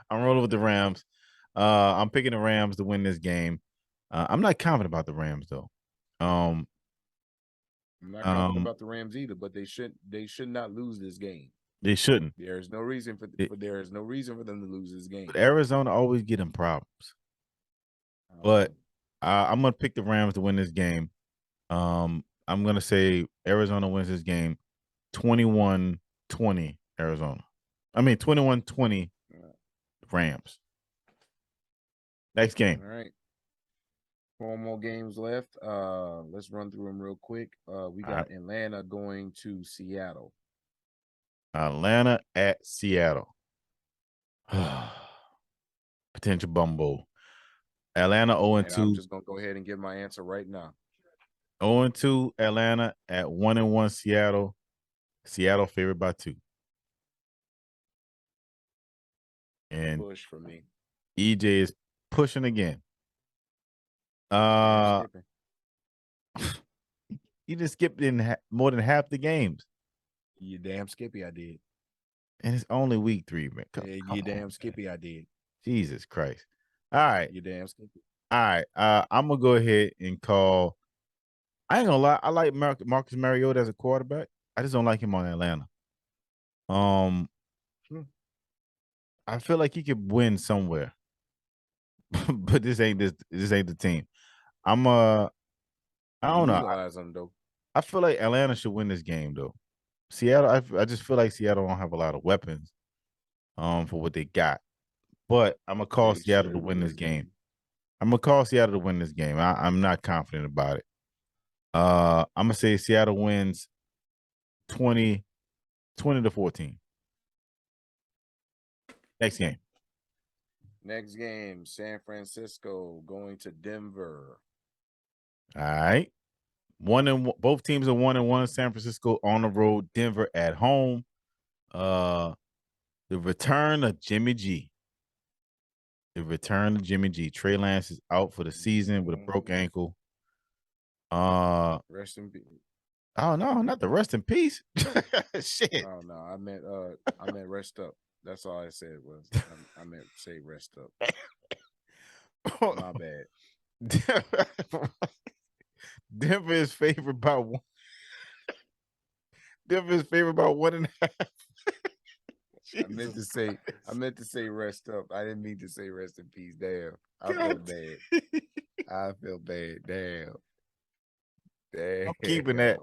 I'm rolling with the Rams. I'm picking the Rams to win this game. I'm not confident about the Rams though. I'm not confident about the Rams either, but they should not lose this game. They shouldn't. There's no reason for them to lose this game. But Arizona always get them problems. But I'm gonna pick the Rams to win this game. I'm gonna say Arizona wins this game 21-20 Arizona. I mean 21-20 Rams. Next game. All right. 4 more games left. Let's run through them real quick. We got Atlanta going to Seattle. Atlanta at Seattle. Potential bumble. Atlanta 0-2. I'm just gonna go ahead and give my answer right now. 0-2 Atlanta at 1-1 Seattle. Seattle favored by 2. And Push for me. EJ is pushing again. You just skipped in more than half the games. You damn skippy, I did. And it's only week 3, man. You damn skippy, man. I did. Jesus Christ. All right. You damn skippy. All right. I'm gonna go ahead and call. I ain't gonna lie. I like Marcus Mariota as a quarterback. I just don't like him on Atlanta. I feel like he could win somewhere, but this ain't the team. I don't know. I feel like Atlanta should win this game though. Seattle, I just feel like Seattle don't have a lot of weapons, for what they got. But I'm gonna call Seattle to win this game. I'm not confident about it. I'm gonna say Seattle wins 20-14. Next game, San Francisco going to Denver. All right. Both teams are 1-1. San Francisco on the road, Denver at home. The return of Jimmy G. Trey Lance is out for the season with a broke ankle. Rest in peace. Oh no, not the rest in peace. Shit. Oh no, I meant rest up. That's all I said was I meant to say rest up. My bad. Denver is favored by 1. Denver is favored by 1.5. I meant to say rest up. I didn't mean to say rest in peace. Damn. I feel bad. Damn. I'm keeping that.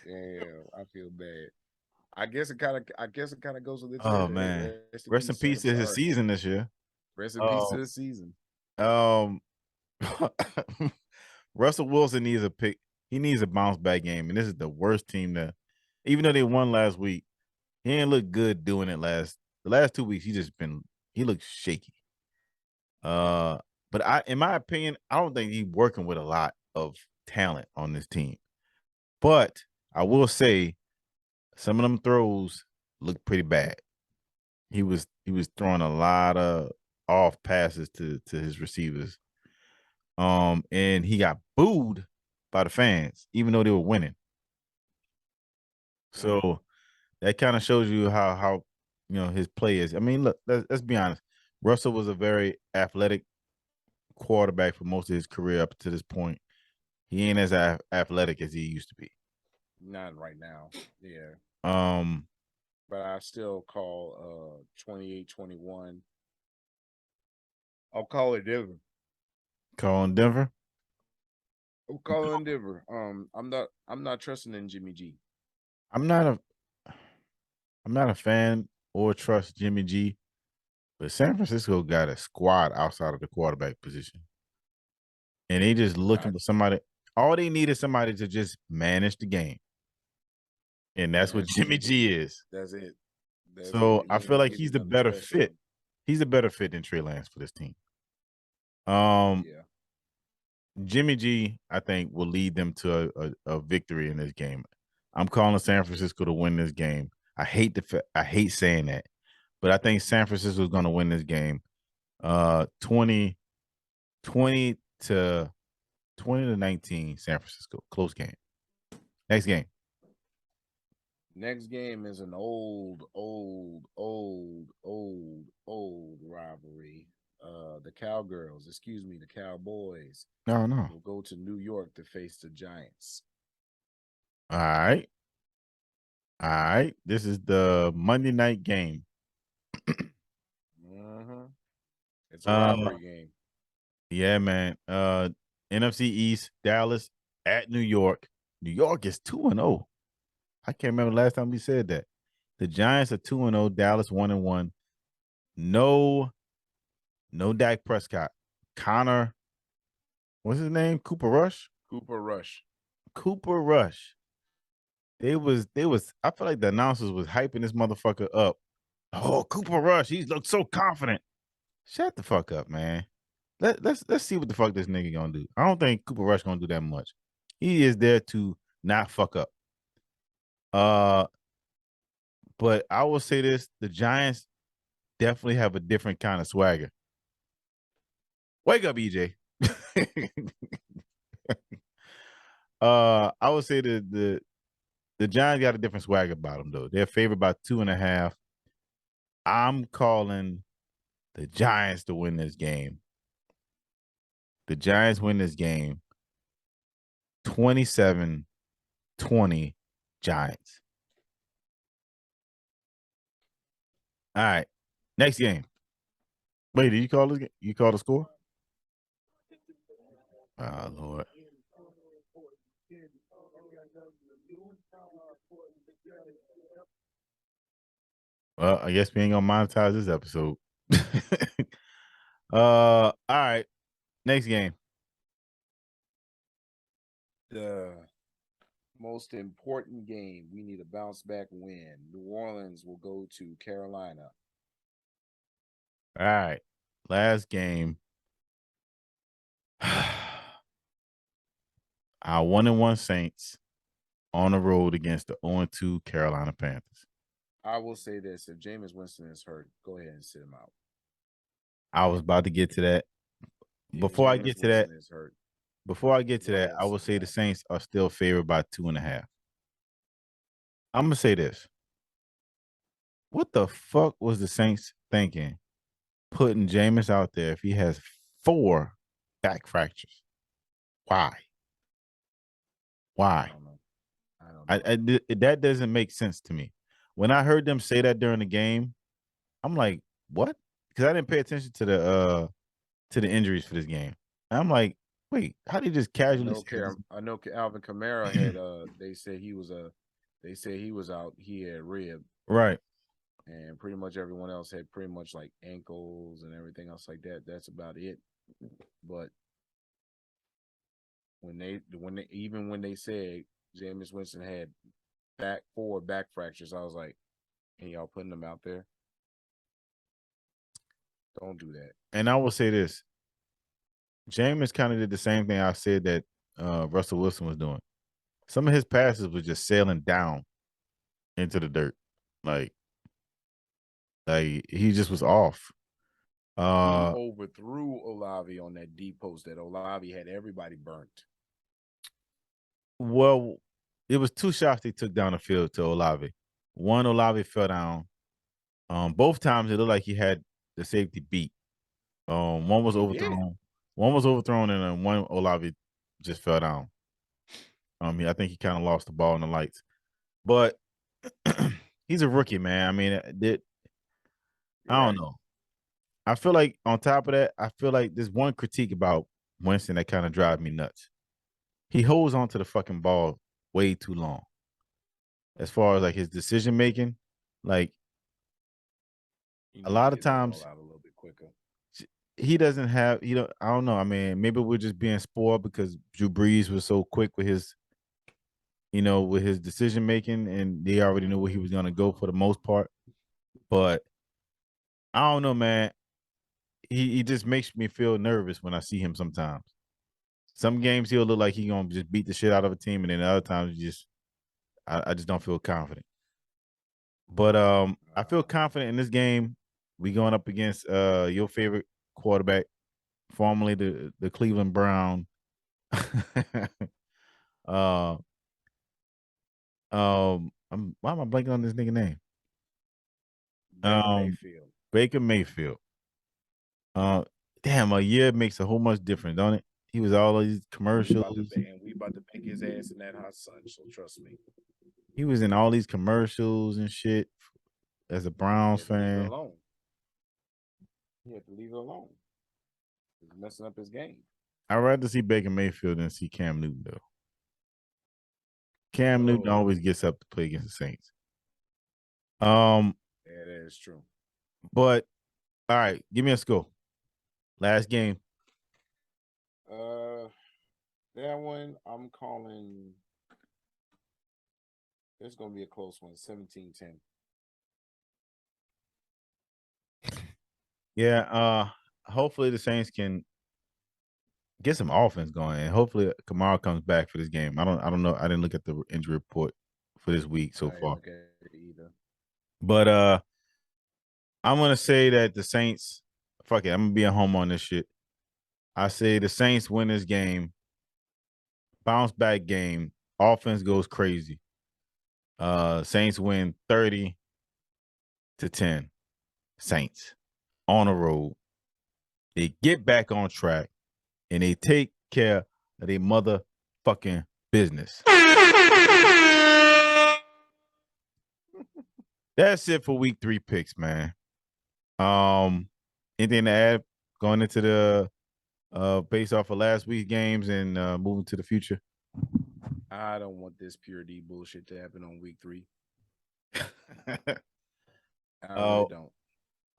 Damn. I feel bad. I guess it kind of goes with it. Oh man. Rest in peace to his season this year. Rest in peace to the season. Russell Wilson needs a pick. He needs a bounce back game, and this is the worst team even though they won last week, he didn't look good doing it the last 2 weeks. He looked shaky. But in my opinion, I don't think he's working with a lot of talent on this team. But I will say some of them throws look pretty bad. He was throwing a lot of off passes to his receivers. And he got booed by the fans, even though they were winning. So that kind of shows you how his play is. I mean, look, let's be honest. Russell was a very athletic quarterback for most of his career up to this point. He ain't as athletic as he used to be. Not right now. Yeah. But I still call 28-21. I'll call it Denver. Calling Denver? I'm calling Denver. I'm not trusting in Jimmy G. I'm not a fan or trust Jimmy G, but San Francisco got a squad outside of the quarterback position. And they just looking for somebody. All they need is somebody to just manage the game. And that's what Jimmy G is. That's it. So I feel like he's the better fit. He's a better fit than Trey Lance for this team. Jimmy G, I think, will lead them to a victory in this game. I'm calling San Francisco to win this game. I hate saying that, but I think San Francisco is going to win this game. 20 to 19, San Francisco. Close game. Next game. Next game is an old rivalry. The Cowboys. No. Will go to New York to face the Giants. All right. This is the Monday night game. It's a rivalry game. Yeah, man. NFC East, Dallas at New York. New York is 2-0. I can't remember the last time we said that. The Giants are 2-0. Dallas 1-1. No Dak Prescott. Connor, what's his name? Cooper Rush. they was. I feel like the announcers was hyping this motherfucker up. Oh, Cooper Rush, he looked so confident. Shut the fuck up, man. Let's see what the fuck this nigga gonna do. I don't think Cooper Rush gonna do that much. He is there to not fuck up. But I will say this: the Giants definitely have a different kind of swagger. Wake up, EJ. I would say the Giants got a different swagger about them though. They're favored by 2.5. I'm calling the Giants to win this game. The Giants win this game 27-20 Giants. All right. Next game. Wait, did you call this game? You call the score? Oh, Lord. Well, I guess we ain't gonna monetize this episode. All right. Next game. The most important game. We need a bounce back win. New Orleans will go to Carolina. All right. Last game. Our 1-1 Saints on the road against the 0-2 Carolina Panthers. I will say this: if Jameis Winston is hurt, go ahead and sit him out. I was about to get to that. Before I get to that, I will say the Saints are still favored by 2.5. I'm gonna say this. What the fuck was the Saints thinking putting Jameis out there if he has 4 back fractures? Why? I don't know. That doesn't make sense to me. When I heard them say that during the game, I'm like, what? Because I didn't pay attention to the injuries for this game. And I'm like, wait, how did he just casually? I know Alvin Kamara had they said he was out. He had rib. Right. And pretty much everyone else had pretty much like ankles and everything else like that. That's about it. But when they said Jameis Winston had 4 back fractures, I was like, and y'all putting them out there? Don't do that. And I will say this. Jameis kind of did the same thing I said that Russell Wilson was doing. Some of his passes was just sailing down into the dirt. Like he just was off. He overthrew Olave on that deep post that Olave had everybody burnt. Well, it was 2 shots they took down the field to Olave. One, Olave fell down. Both times it looked like he had the safety beat. One was overthrown. Yeah. One was overthrown, and then one Olave just fell down. I think he kind of lost the ball in the lights. But he's a rookie, man. I mean, I don't know. I feel like on top of that, I feel like there's one critique about Winston that kind of drives me nuts. He holds on to the fucking ball way too long. As far as like his decision making, like a lot of times out a little bit quicker. He doesn't have, I don't know. I mean, maybe we're just being spoiled because Drew Brees was so quick with his, with his decision making, and they already knew where he was going to go for the most part. But I don't know, man. He just makes me feel nervous when I see him sometimes. Some games he'll look like he's going to just beat the shit out of a team, and then other times I just don't feel confident. But I feel confident in this game. We going up against your favorite quarterback, formerly the Cleveland Brown. Why am I blanking on this nigga name? Mayfield. Baker Mayfield. Damn, a year makes a whole much difference, don't it? He was all these commercials. We about to pick his ass in that hot sun, so trust me. He was in all these commercials and shit as a Browns fan. He had to leave it alone. He's messing up his game. I'd rather see Baker Mayfield than see Cam Newton, though. Cam Newton always gets up to play against the Saints. Yeah, that is true. But all right, give me a score. Last game. That one I'm calling It's going to be a close one, 17-10. Yeah, hopefully the Saints can get some offense going, and hopefully Kamara comes back for this game. I don't know. I didn't look at the injury report for this week so far. Look at it either. But I'm gonna say that the Saints. Fuck it, I'm gonna be at home on this shit. I say the Saints win this game. Bounce back game. Offense goes crazy. Saints win 30-10. Saints on the road. They get back on track and they take care of their motherfucking business. That's it for week 3 picks, man. Anything to add going into the based off of last week's games and moving to the future? I don't want this pure D bullshit to happen on week 3. I really don't.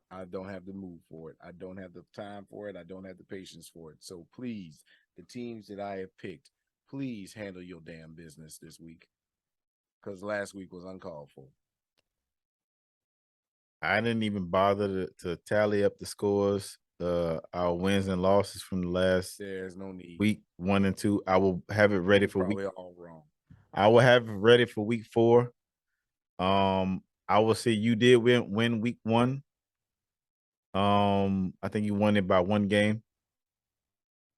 I don't have the mood for it. I don't have the time for it. I don't have the patience for it. So please, the teams that I have picked, please handle your damn business this week. Because last week was uncalled for. I didn't even bother to tally up the scores, our wins and losses from the last There's no need. week 1 and 2. I will have it ready for probably week. All wrong. I will have it ready for week 4. I will say you did win week 1. I think you won it by 1 game.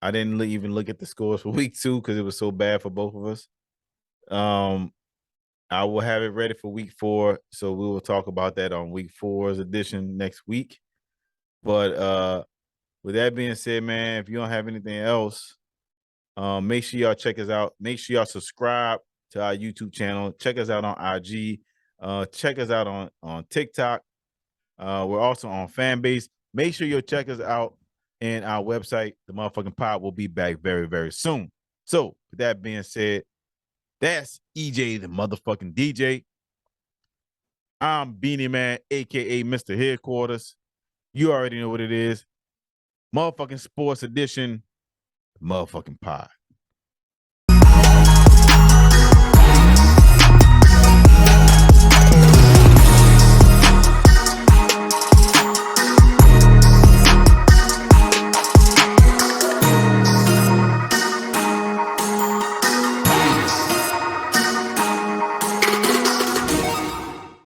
I didn't even look at the scores for week 2 because it was so bad for both of us. I will have it ready for week 4, so we will talk about that on week 4's edition next week. But with that being said, man, if you don't have anything else, make sure y'all check us out. Make sure y'all subscribe to our YouTube channel. Check us out on IG. Check us out on TikTok. We're also on Fanbase. Make sure you'll check us out in our website. The motherfucking pod will be back very, very soon. So, with that being said, that's EJ, the motherfucking DJ. I'm Beanie Man, a.k.a. Mr. Headquarters. You already know what it is. Motherfucking Sports Edition, motherfucking pod.